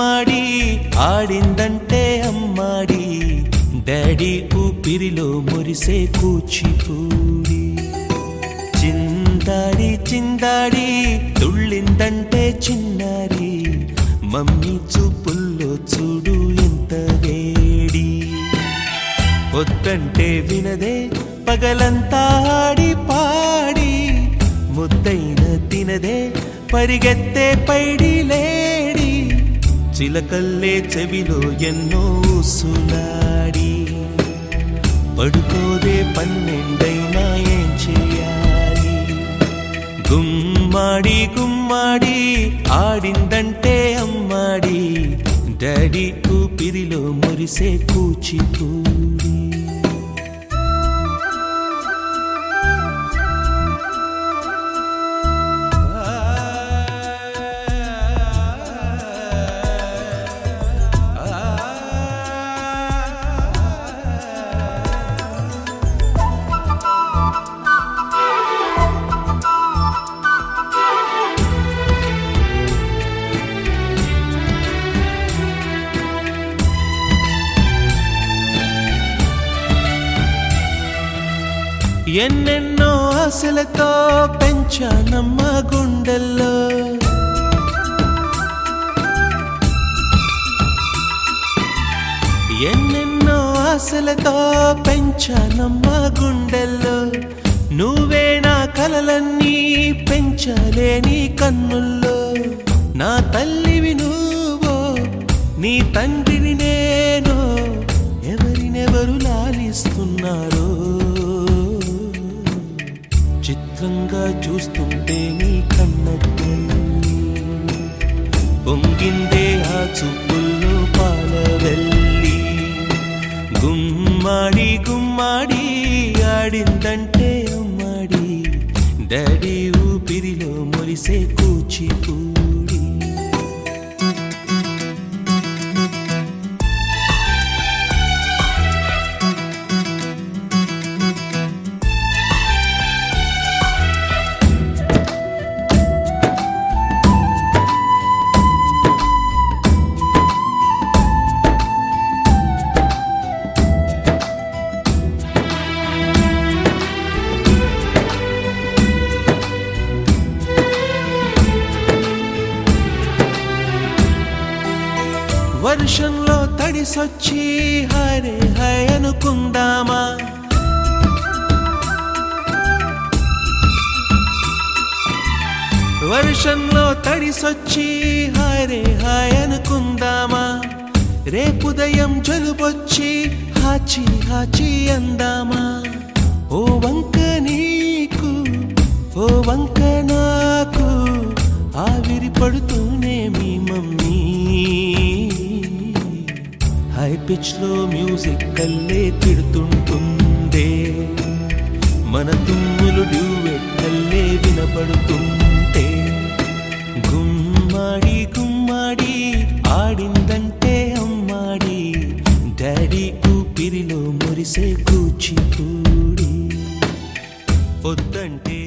గుమ్మాడి ఆడిందంటే అమ్మాడి డాడీ ఊపిరిలో మురిసే కూచిపూడి చిందాడి చిందాడి తుళ్ళిందంటే చిన్నారి మమ్మీ చూపుల్లో చూడు ఎంత వేడి వద్దంటే వినదే పగలంతా ఆడి పాడి ముద్దైన తినదే పరిగెత్తే పైడి లేడి చిలకల్లే చెవిలో ఎన్నో సులాడి పడుకోదే పన్నెండైనా ఏం చేయాలి గుమ్మాడి గుమ్మాడి ఆడిందంటే అమ్మాడి డాడీ ఊపిరిలో మురిసే కూచిపూడి ఎన్నెన్నో ఆశలతో పెంచానమ్మ గుండెల్లో ఎన్నెన్నో ఆశలతో పెంచానమ్మ గుండెల్లో నువ్వే నా కలలన్నీ పెంచాలే నీ కన్నుల్లో నా తల్లివి నువ్వో నీ తండ్రిని నేను ఎవరినెవరు లాలిస్తున్నారో చిత్రంగా చూస్తుంటే నీ కన్నట్టు పొంగిందే ఆ చూపుల్లో పాలవెల్లి గుమ్మాడి గుమ్మాడి ఆడిందంటే అమ్మాడి డాడీ ఊపిరిలో మురిసే కూచిపూడి వర్షంలో తడిసొచ్చి హరే హై అనుకుందామా వర్షంలో తడిసొచ్చి హరే హై అనుకుందామా రేపుదయం జలుబొచ్చి హాచి హాచి అందామా ఓ వంక నీకు ఓ వంక నాకు ఆవిరి పడుతూనే మీ మమ్మీ హై పిచ్ లో మ్యూజిక్ కల్లే తిడుతుంటుందే మన తుమ్ములు డ్యూయెట్ కల్లే వినపడుతుంటే గుమ్మాడి గుమ్మాడి ఆడిందంటే అమ్మాడి డాడీ ఊపిరిలో మురిసే కూచిపూడి వద్దంటే